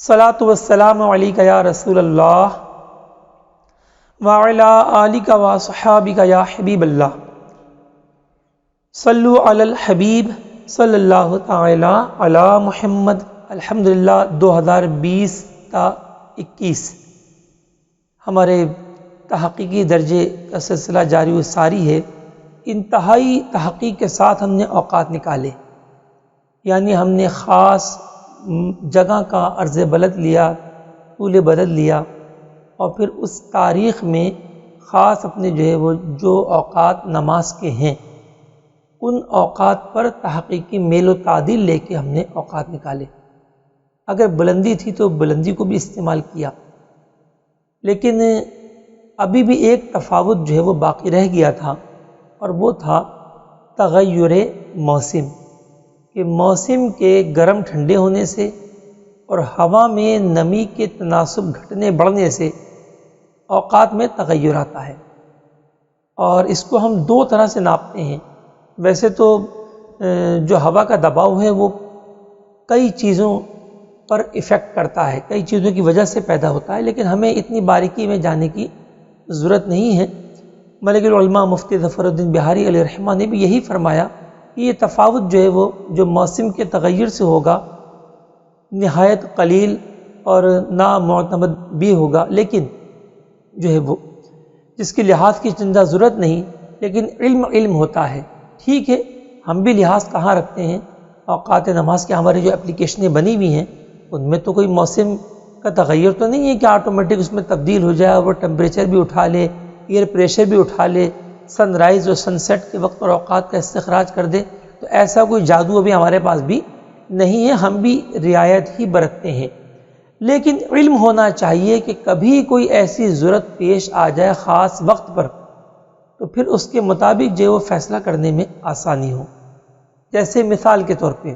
صلاۃ والسلام علیک یا رسول اللہ وعلی آلک وصحابک یا حبیب اللہ صلو علی الحبیب صلی اللہ تعالی علی محمد۔ الحمدللہ 2020 تا 21 ہمارے تحقیقی درجے کا سلسلہ جاری و ساری ہے۔ انتہائی تحقیق کے ساتھ ہم نے اوقات نکالے، یعنی ہم نے خاص جگہ کا عرض بلد لیا، طول بدل لیا، اور پھر اس تاریخ میں خاص اپنے جو اوقات نماز کے ہیں ان اوقات پر تحقیقی میل و تعدیل لے کے ہم نے اوقات نکالے۔ اگر بلندی تھی تو بلندی کو بھی استعمال کیا، لیکن ابھی بھی ایک تفاوت وہ باقی رہ گیا تھا، اور وہ تھا تغیر موسم، کہ موسم کے گرم ٹھنڈے ہونے سے اور ہوا میں نمی کے تناسب گھٹنے بڑھنے سے اوقات میں تغیر آتا ہے، اور اس کو ہم دو طرح سے ناپتے ہیں۔ ویسے تو جو ہوا کا دباؤ ہے وہ کئی چیزوں پر ایفیکٹ کرتا ہے، کئی چیزوں کی وجہ سے پیدا ہوتا ہے، لیکن ہمیں اتنی باریکی میں جانے کی ضرورت نہیں ہے۔ ملک العلماء مفتی ظفر الدین بہاری علیہ رحمہ نے بھی یہی فرمایا کہ یہ تفاوت وہ جو موسم کے تغیر سے ہوگا نہایت قلیل اور نامعتمد بھی ہوگا، لیکن وہ جس کے لحاظ کی چندہ ضرورت نہیں، لیکن علم ہوتا ہے۔ ٹھیک ہے، ہم بھی لحاظ کہاں رکھتے ہیں، اوقات نماز کے ہماری جو اپلیکیشنیں بنی ہوئی ہیں ان میں تو کوئی موسم کا تغیر تو نہیں ہے کہ آٹومیٹک اس میں تبدیل ہو جائے، اور وہ ٹمپریچر بھی اٹھا لے، ایئر پریشر بھی اٹھا لے، سن رائز اور سن سیٹ کے وقت اور اوقات کا استخراج کر دے۔ تو ایسا کوئی جادو ابھی ہمارے پاس بھی نہیں ہے، ہم بھی رعایت ہی برتتے ہیں۔ لیکن علم ہونا چاہیے کہ کبھی کوئی ایسی ضرورت پیش آ جائے خاص وقت پر، تو پھر اس کے مطابق وہ فیصلہ کرنے میں آسانی ہو۔ جیسے مثال کے طور پہ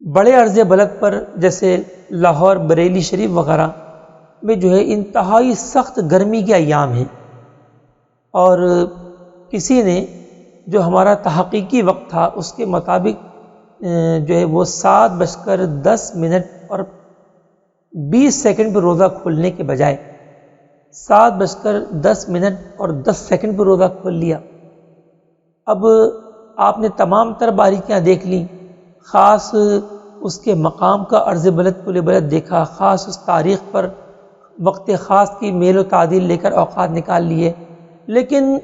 بڑے عرض بلد پر، جیسے لاہور، بریلی شریف وغیرہ میں انتہائی سخت گرمی کے ایام ہیں، اور کسی نے جو ہمارا تحقیقی وقت تھا اس کے مطابق وہ 7:10 اور 20 پہ روزہ کھولنے کے بجائے 7:10 اور 10 پہ روزہ کھول لیا۔ اب آپ نے تمام تر باریکیاں دیکھ لیں، خاص اس کے مقام کا عرض بلد طول بلد دیکھا، خاص اس تاریخ پر وقت خاص کی میل و تعدیل لے کر اوقات نکال لیے، لیکن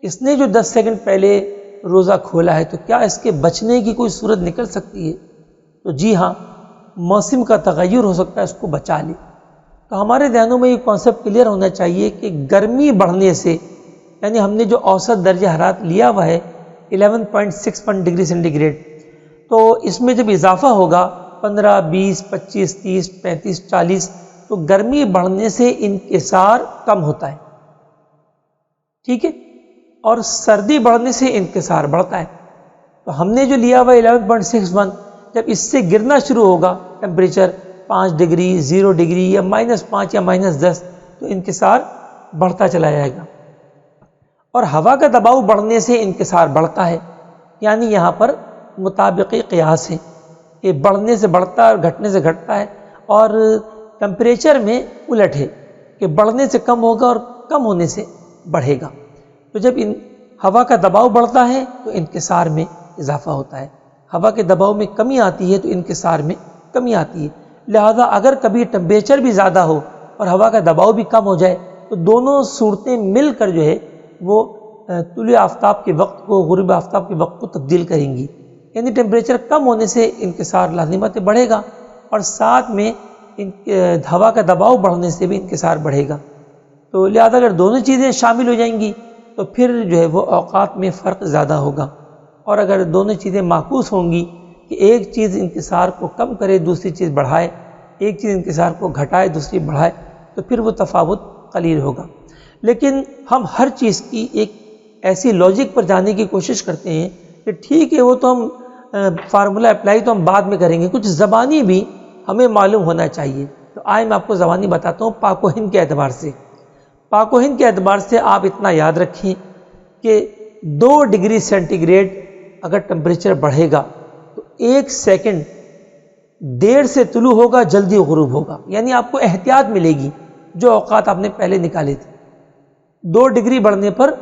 اس نے جو 10 سیکنڈ پہلے روزہ کھولا ہے تو کیا اس کے بچنے کی کوئی صورت نکل سکتی ہے؟ تو جی ہاں، موسم کا تغیر ہو سکتا ہے اس کو بچا لے۔ تو ہمارے ذہنوں میں یہ کانسیپٹ کلیئر ہونا چاہیے کہ گرمی بڑھنے سے، یعنی ہم نے جو اوسط درجہ حرارت لیا ہوا ہے 11.61 ڈگری سینٹی گریڈ، تو اس میں جب اضافہ ہوگا 15، 20، 25، 30، 35، 40، تو گرمی بڑھنے سے انکسار کم ہوتا ہے، ٹھیک ہے، اور سردی بڑھنے سے انکسار بڑھتا ہے۔ تو ہم نے جو لیا ہوا 11.61، جب اس سے گرنا شروع ہوگا ٹمپریچر 5 ڈگری، 0 ڈگری یا -5 یا -10، تو انکسار بڑھتا چلا جائے گا، اور ہوا کا دباؤ بڑھنے سے انکسار بڑھتا ہے، یعنی یہاں پر مطابقی قیاس ہے کہ بڑھنے سے بڑھتا ہے اور گھٹنے سے گھٹتا ہے، اور ٹمپریچر میں الٹ ہے کہ بڑھنے سے کم ہوگا اور کم ہونے سے بڑھے گا۔ تو جب ہوا کا دباؤ بڑھتا ہے تو انکسار میں اضافہ ہوتا ہے، ہوا کے دباؤ میں کمی آتی ہے تو انکسار میں کمی آتی ہے۔ لہذا اگر کبھی ٹمپریچر بھی زیادہ ہو اور ہوا کا دباؤ بھی کم ہو جائے تو دونوں صورتیں مل کر وہ طلوع آفتاب کے وقت کو غروب آفتاب کے وقت کو تبدیل کریں گی، یعنی ٹمپریچر کم ہونے سے انکسار لازمت بڑھے گا، اور ساتھ میں ہوا کا دباؤ بڑھنے سے بھی انکسار بڑھے گا۔ تو لہذا اگر دونوں چیزیں شامل ہو جائیں گی تو پھر وہ اوقات میں فرق زیادہ ہوگا، اور اگر دونوں چیزیں معکوس ہوں گی کہ ایک چیز انکسار کو کم کرے دوسری چیز بڑھائے، ایک چیز انکسار کو گھٹائے دوسری بڑھائے، تو پھر وہ تفاوت قلیل ہوگا۔ لیکن ہم ہر چیز کی ایک ایسی لاجک پر جانے کی کوشش کرتے ہیں کہ ٹھیک ہے وہ تو ہم فارمولہ اپلائی تو ہم بعد میں کریں گے، کچھ زبانی بھی ہمیں معلوم ہونا چاہیے۔ تو آئے میں آپ کو زبانی بتاتا ہوں پاک و ہند کے اعتبار سے۔ پاک و ہند کے اعتبار سے آپ اتنا یاد رکھیں کہ 2 ڈگری سینٹی گریڈ اگر ٹمپریچر بڑھے گا تو 1 سیکنڈ دیر سے طلوع ہوگا جلدی غروب ہوگا، یعنی آپ کو احتیاط ملے گی جو اوقات آپ نے پہلے نکالے تھے۔ 2 ڈگری بڑھنے پر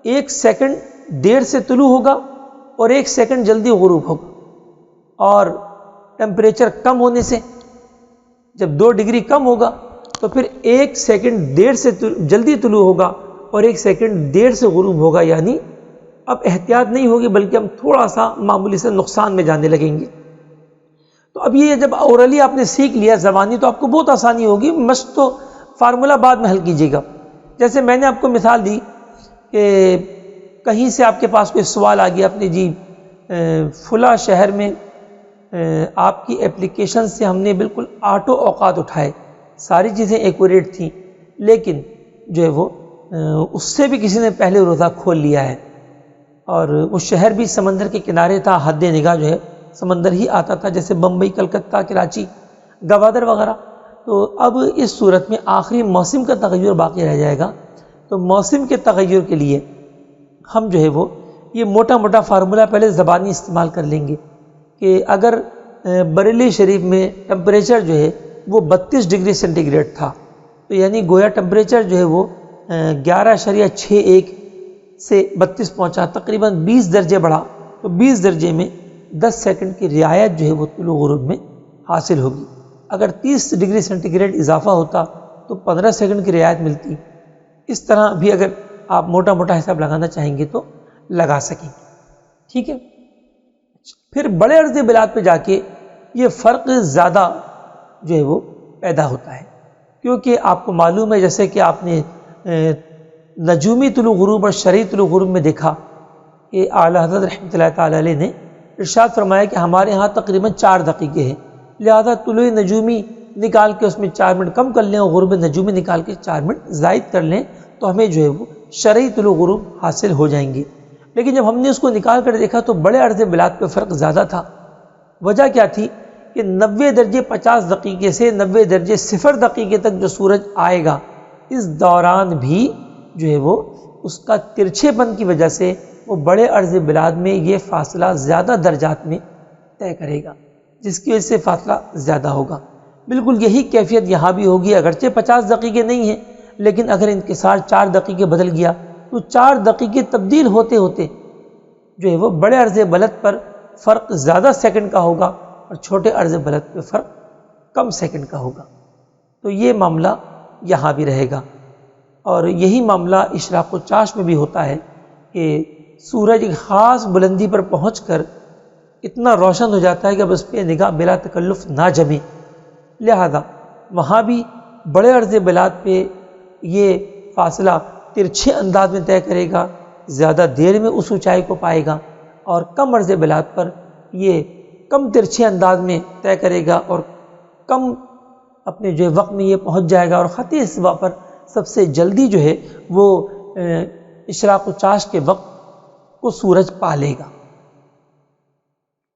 1 سیکنڈ دیر سے طلوع ہوگا اور 1 سیکنڈ جلدی غروب ہوگا، اور ٹیمپریچر کم ہونے سے جب 2 ڈگری کم ہوگا تو پھر 1 سیکنڈ دیر سے جلدی طلوع ہوگا اور 1 سیکنڈ دیر سے غروب ہوگا، یعنی اب احتیاط نہیں ہوگی بلکہ ہم تھوڑا سا معمولی سے نقصان میں جانے لگیں گے۔ تو اب یہ جب اورلی آپ نے سیکھ لیا زبانی تو آپ کو بہت آسانی ہوگی، مشق تو فارمولہ بعد میں حل کیجیے گا۔ جیسے میں نے آپ کو مثال دی کہ کہیں سے آپ کے پاس کوئی سوال آ گیا، اپنے جی فلاں شہر میں آپ کی اپلیکیشن سے ہم نے بالکل آٹو اوقات اٹھائے، ساری چیزیں ایکوریٹ تھیں، لیکن جو ہے وہ اس سے بھی کسی نے پہلے روزہ کھول لیا ہے، اور وہ شہر بھی سمندر کے کنارے تھا، حد نگاہ جو ہے سمندر ہی آتا تھا، جیسے بمبئی، کلکتہ، کراچی، گوادر وغیرہ۔ تو اب اس صورت میں آخری موسم کا تغیر باقی رہ جائے گا، تو موسم کے تغیر کے لیے ہم جو ہے وہ یہ موٹا موٹا فارمولہ پہلے زبانی استعمال کر لیں گے کہ اگر بریلی شریف میں ٹمپریچر جو ہے وہ 32 ڈگری سینٹی گریڈ تھا، تو یعنی گویا ٹمپریچر جو ہے وہ 11.61 سے 32 پہنچا، تقریباً 20 درجے بڑھا، تو 20 درجے میں 10 سیکنڈ کی رعایت جو ہے وہ طلوع غروب میں حاصل ہوگی۔ اگر 30 ڈگری سینٹی گریڈ اضافہ ہوتا تو 15 سیکنڈ کی رعایت ملتی۔ اس طرح بھی اگر آپ موٹا موٹا حساب لگانا چاہیں گے تو لگا سکیں، ٹھیک ہے۔ پھر بڑے عرض بلاد پہ جا کے یہ فرق زیادہ جو ہے وہ پیدا ہوتا ہے، کیونکہ آپ کو معلوم ہے جیسے کہ آپ نے نجومی طلوع غروب اور شرعی طلوع غروب میں دیکھا کہ اعلیٰ حضرت رحمۃ اللہ تعالی علیہ نے ارشاد فرمایا کہ ہمارے ہاں تقریباً 4 دقیقے ہیں، لہذا طلوع نجومی نکال کے اس میں 4 منٹ کم کر لیں اور غروب نجومی نکال کے 4 منٹ زائد کر لیں تو ہمیں جو ہے وہ شرعی طلوع غروب حاصل ہو جائیں گے۔ لیکن جب ہم نے اس کو نکال کر دیکھا تو بڑے عرض بلاد پہ فرق زیادہ تھا۔ وجہ کیا تھی کہ 90 درجے 50 دقیقے سے 90 درجے 0 دقیقے تک جو سورج آئے گا، اس دوران بھی جو ہے وہ اس کا ترچھے پن کی وجہ سے وہ بڑے عرض بلاد میں یہ فاصلہ زیادہ درجات میں طے کرے گا، جس کی وجہ سے فاصلہ زیادہ ہوگا۔ بالکل یہی کیفیت یہاں بھی ہوگی، اگرچہ 50 دقیقے نہیں ہیں، لیکن اگر انکسار 4 دقیقے بدل گیا تو 4 دقیقے تبدیل ہوتے ہوتے جو ہے وہ بڑے عرض بلد پر فرق زیادہ سیکنڈ کا ہوگا اور چھوٹے عرض بلد پہ فرق کم سیکنڈ کا ہوگا۔ تو یہ معاملہ یہاں بھی رہے گا، اور یہی معاملہ اشراق و چاش میں بھی ہوتا ہے کہ سورج ایک خاص بلندی پر پہنچ کر اتنا روشن ہو جاتا ہے کہ اب اس پہ نگاہ بلا تکلف نہ جمے، لہذا وہاں بھی بڑے عرض بلاد پہ یہ فاصلہ ترچھے انداز میں طے کرے گا، زیادہ دیر میں اس اونچائی کو پائے گا، اور کم عرض بلاد پر یہ کم ترچھے انداز میں طے کرے گا اور کم اپنے جو وقت میں یہ پہنچ جائے گا، اور خطی صبح پر سب سے جلدی جو ہے وہ اشراق و چاش کے وقت کو سورج پا لے گا۔